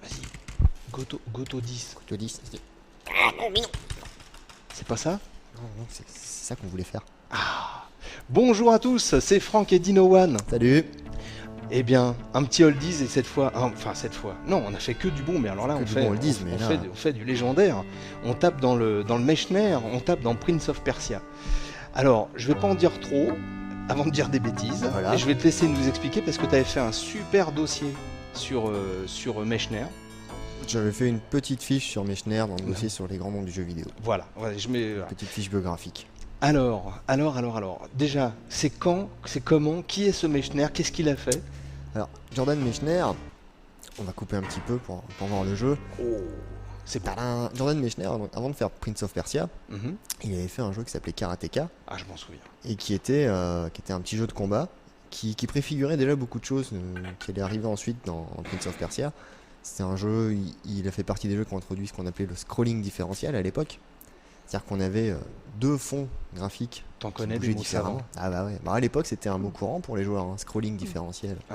Vas-y, Goto 10. Goto 10. Ah non, mais non. C'est pas ça? Non, c'est ça qu'on voulait faire. Bonjour à tous, c'est Franck et Dino One. Salut. Eh bien, un petit oldies et cette fois, non, on a fait que du bon, mais alors là, Que on du fait, bon oldies, mais là- on fait du légendaire. On tape dans le Mechner, on tape dans Prince of Persia. Alors, je vais pas en dire trop avant de dire des bêtises. Voilà. Et je vais te laisser nous expliquer parce que tu avais fait un super dossier sur Mechner. J'avais fait une petite fiche sur Mechner dans le dossier sur les grands noms du jeu vidéo. Voilà, je mets. Petite fiche biographique. Alors. Déjà, c'est quand, c'est comment, qui est ce Mechner, qu'est-ce qu'il a fait? Alors, Jordan Mechner, on va couper un petit peu pour voir le jeu. Oh, c'est bon. Tadam. Jordan Mechner, avant de faire Prince of Persia, Mhm. il avait fait un jeu qui s'appelait Karateka Ah, je m'en souviens. et qui était un petit jeu de combat qui préfigurait déjà beaucoup de choses qui allaient arriver ensuite dans Prince of Persia. C'était un jeu, il a fait partie des jeux qui ont introduit ce qu'on appelait le scrolling différentiel à l'époque. C'est-à-dire qu'on avait deux fonds graphiques T'en qui connais des bougeaient mots différemment. savants? Ah bah ouais. Bah à l'époque c'était un mot courant pour les joueurs, hein, scrolling différentiel. Ah,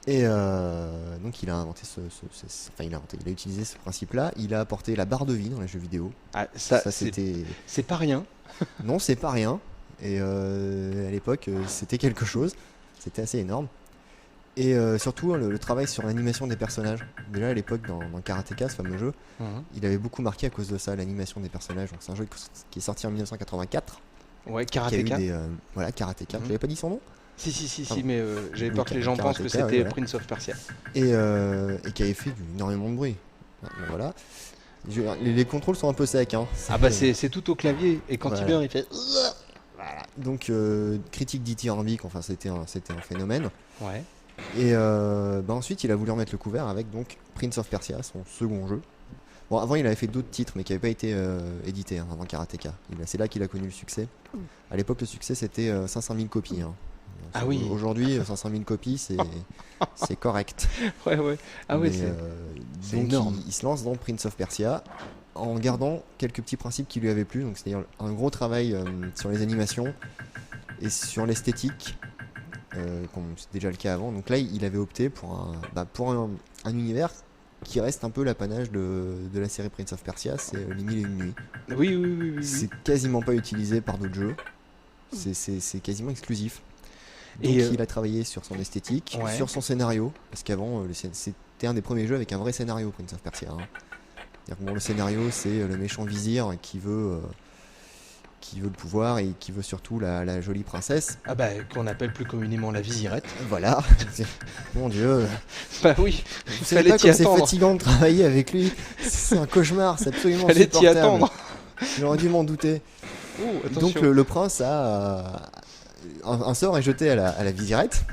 Et donc il a inventé il a utilisé ce principe-là. Il a apporté la barre de vie dans les jeux vidéo. ça, C'était c'est pas rien. non, c'est pas rien. Et à l'époque c'était quelque chose. C'était assez énorme. Et surtout le travail sur l'animation des personnages. Déjà à l'époque dans Karateka, ce fameux jeu, Mhm. il avait beaucoup marqué à cause de ça, l'animation des personnages. Donc c'est un jeu qui est sorti en 1984. Ouais, Qui a eu Karateka. voilà, Karateka. Mhm. Je n'avais pas dit son nom. Si, Pardon. mais j'avais peur Oui, que les gens pensent que Karateka, c'était voilà. Prince of Persia. Et qui avait fait énormément de bruit. Bon, voilà. Les contrôles sont un peu secs. Hein. Ah bah c'est tout au clavier, et quand il Voilà. meurt, il fait... Donc critique dithyrambique, enfin c'était un phénomène. Ouais. Et ensuite il a voulu remettre le couvert avec donc Prince of Persia, son second jeu. Bon, avant il avait fait d'autres titres mais qui n'avaient pas été édités, hein, avant Karateka. C'est là qu'il a connu le succès. À l'époque le succès c'était 500 000 copies. Hein. Ah oui. Aujourd'hui 500 000 copies c'est correct. Ouais. Ah ouais, Mais, c'est donc énorme. il se lance dans Prince of Persia en gardant quelques petits principes qui lui avaient plu, donc c'est-à-dire un gros travail sur les animations et sur l'esthétique, comme c'est déjà le cas avant. Donc là il avait opté pour un univers qui reste un peu l'apanage de la série Prince of Persia, c'est les Mille et Une Nuits. Oui. C'est quasiment pas utilisé par d'autres jeux, c'est quasiment exclusif. Donc Et il a travaillé sur son esthétique, ouais. sur son scénario, parce qu'avant c'était un des premiers jeux avec un vrai scénario, Prince of Persia. Hein. C'est-à-dire que, bon, le scénario c'est le méchant vizir qui veut le pouvoir et qui veut surtout la jolie princesse. Ah bah, qu'on appelle plus communément la visirette. Voilà. Mon Dieu. Bah oui, Vous savez fallait pas t'y comme c'est attendre. fatigant de travailler avec lui. C'est un cauchemar, c'est absolument Fallait t'y insupportable. attendre. J'aurais dû m'en douter. Oh, attention. Donc le prince a un sort est jeté à la visirette.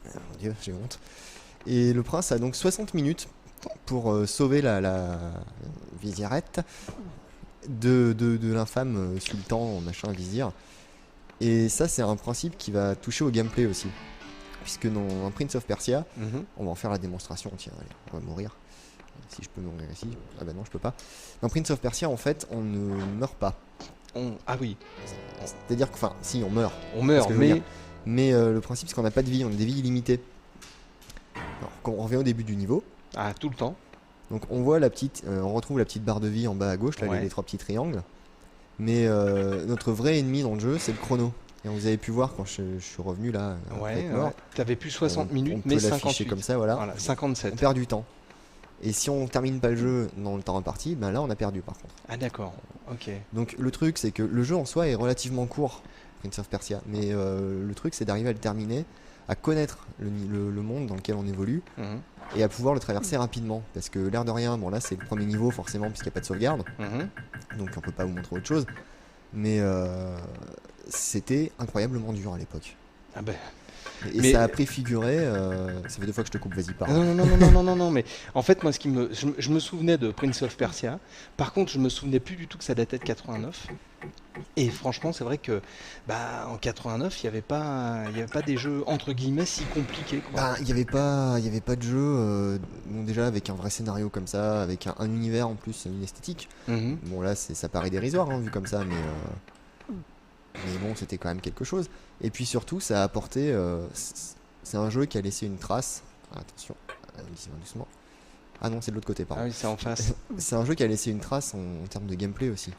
Oh mon Dieu, j'ai honte. Et le prince a donc 60 minutes pour sauver la visirette de l'infâme sultan machin vizir. Et ça c'est un principe qui va toucher au gameplay aussi. Puisque dans Prince of Persia, Mhm. on va en faire la démonstration, tiens, allez, on va mourir. Si je peux mourir ici. Ah bah non, je peux pas. Dans Prince of Persia, en fait, on ne meurt pas. Ah oui, C'est-à-dire que, enfin, si, on meurt. on meurt, que je veux mais... dire. Mais le principe, c'est qu'on n'a pas de vie, on a des vies illimitées. Alors, quand on revient au début du niveau, Ah, tout le temps. donc on voit on retrouve la petite barre de vie en bas à gauche, là, Ouais. les trois petits triangles. Mais notre vrai ennemi dans le jeu, c'est le chrono. Et vous avez pu voir quand je suis revenu là, Ouais, être mort. T'avais plus 60 on minutes, peut mais l'afficher 58. comme ça, voilà. Voilà, On 57. perd du temps. Et si on termine pas le jeu dans le temps imparti, ben là on a perdu par contre. Ah d'accord, ok. Donc le truc c'est que le jeu en soi est relativement court, Prince of Persia, mais le truc c'est d'arriver à le terminer, à connaître le monde dans lequel on évolue Mhm. et à pouvoir le traverser rapidement. Parce que l'air de rien, bon là c'est le premier niveau forcément puisqu'il n'y a pas de sauvegarde, Mhm. donc on peut pas vous montrer autre chose, mais c'était incroyablement dur à l'époque. Ah ben... Et Mais- ça a préfiguré, ça fait 2 fois que je te coupe, vas-y parle. Non, mais en fait, moi, je me souvenais de Prince of Persia. Par contre, je me souvenais plus du tout que ça datait de 89. Et franchement, c'est vrai que, en 89, il y avait pas des jeux entre guillemets si compliqués, quoi. Ben, il n'y avait pas de jeu, bon, déjà avec un vrai scénario comme ça, avec un univers en plus, une esthétique. Mhm. Bon là ça paraît dérisoire hein, vu comme ça, mais mais bon, c'était quand même quelque chose. Et puis surtout, ça a apporté. C'est un jeu qui a laissé une trace. Attention, doucement. Ah non, c'est de l'autre côté, Ah pardon. oui, c'est en face. C'est un jeu qui a laissé une trace en termes de gameplay aussi.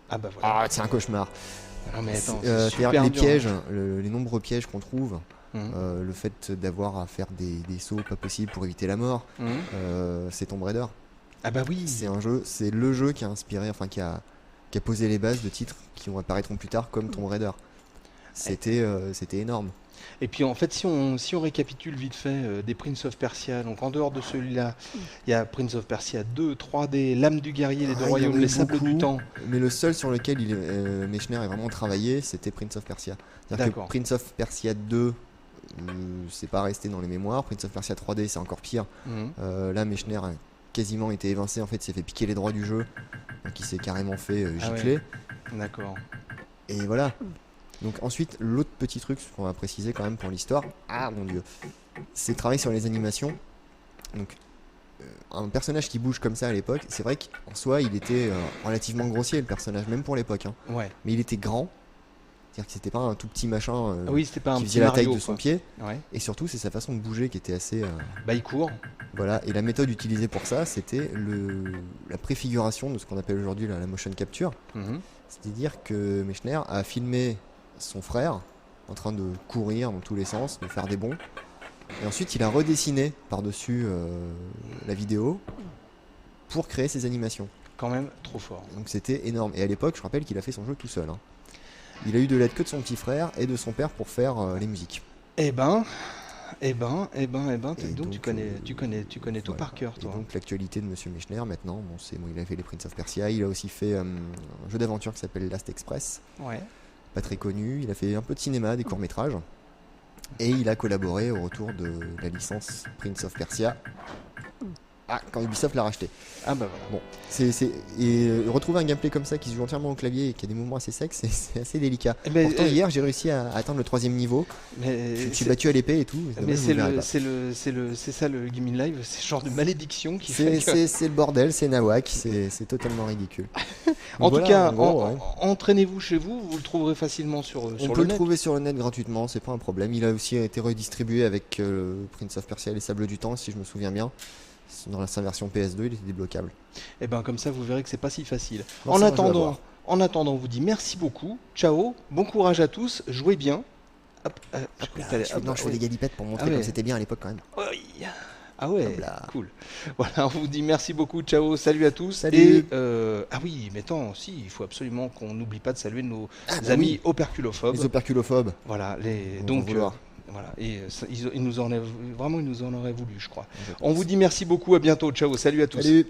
Ah bah voilà. Ah, c'est un cauchemar. Non mais attends, C'est-à-dire c'est super les dur, pièges, les nombreux pièges qu'on trouve, Mhm. le fait d'avoir à faire des sauts pas possibles pour éviter la mort, c'est Tomb Raider. Ah bah oui. C'est le jeu qui a inspiré, enfin qui a posé les bases de titres qui apparaîtront plus tard comme Tomb Raider. C'était énorme. Et puis en fait, si on récapitule vite fait des Prince of Persia, donc en dehors de celui-là, il y a Prince of Persia 2, 3D, L'âme du guerrier, les deux Ah, il y en royaumes, a eu les sables du beaucoup. temps. Mais le seul sur lequel Mechner a vraiment travaillé, c'était Prince of Persia. C'est-à-dire que D'accord. Prince of Persia 2, c'est pas resté dans les mémoires. Prince of Persia 3D, c'est encore pire. Mhm. Là, Mechner a quasiment été évincé. En fait, il s'est fait piquer les droits du jeu. Donc, il s'est carrément fait Ah gicler. D'accord. Et voilà. Donc, ensuite, l'autre petit truc qu'on va préciser quand même pour l'histoire. Ah mon dieu. C'est travailler sur les animations. Donc, un personnage qui bouge comme ça à l'époque, c'est vrai qu'en soi, il était relativement grossier, le personnage, même pour l'époque. Hein. Ouais. Mais il était grand. C'est-à-dire que c'était pas un tout petit machin Ah oui, c'était pas un qui petit faisait la taille Mario, de son quoi. pied. Ouais. Et surtout, c'est sa façon de bouger qui était assez. Bah il court. Voilà. Et la méthode utilisée pour ça, c'était la préfiguration de ce qu'on appelle aujourd'hui la motion capture. Mhm. C'est-à-dire que Mechner a filmé son frère en train de courir dans tous les sens, de faire des bonds. Et ensuite, il a redessiné par-dessus la vidéo pour créer ses animations. Quand même trop fort. Donc c'était énorme. Et à l'époque, je rappelle qu'il a fait son jeu tout seul. Hein. Il a eu de l'aide que de son petit frère et de son père pour faire les musiques. Eh ben, Et donc, donc, tu connais tout voilà. par cœur, Et toi. donc l'actualité de Monsieur Mechner maintenant, il a fait les Prince of Persia, il a aussi fait un jeu d'aventure qui s'appelle Last Express, Ouais. pas très connu, il a fait un peu de cinéma, des courts-métrages, et il a collaboré au retour de la licence Prince of Persia. Ah, quand Ubisoft l'a racheté. Ah bah voilà. Bon, et retrouver un gameplay comme ça qui se joue entièrement au clavier et qui a des mouvements assez secs, c'est assez délicat. Eh ben, Pourtant hier j'ai réussi à atteindre le 3e niveau. Mais Je me suis c'est- battu à l'épée et tout. mais dommage, vous le verrez pas. c'est ça le Gaming Live, c'est ce genre de malédiction qui fait que... C'est le bordel, c'est nawak, c'est totalement ridicule. En Donc tout voilà, cas, en gros, ouais. entraînez-vous chez vous, vous le trouverez facilement sur On sur peut le le net. trouver sur le net gratuitement, c'est pas un problème. Il a aussi été redistribué avec Prince of Persia et les Sables du Temps, si je me souviens bien. Dans sa version PS2, il était débloquable. Et ben comme ça, vous verrez que c'est pas si facile. Bon, En c'est un jeu à attendant, voir. on vous dit merci beaucoup, ciao, bon courage à tous, jouez bien. Hop, je crois que t'allais- hop, Non, je fais oui. des galipettes pour montrer Ah ouais. comme c'était bien à l'époque quand même. Oui. Ah ouais, Hop là. cool. Voilà, on vous dit merci beaucoup, ciao, salut à tous. Salut. Et ah oui, mais attends, si, il faut absolument qu'on n'oublie pas de saluer nos bah amis oui. operculophobes. Les operculophobes. Voilà, Ils vont donc vouloir. voilà, et ils nous en auraient voulu, je crois. Je On pense. vous dit merci beaucoup, à bientôt, ciao, salut à tous. Salut.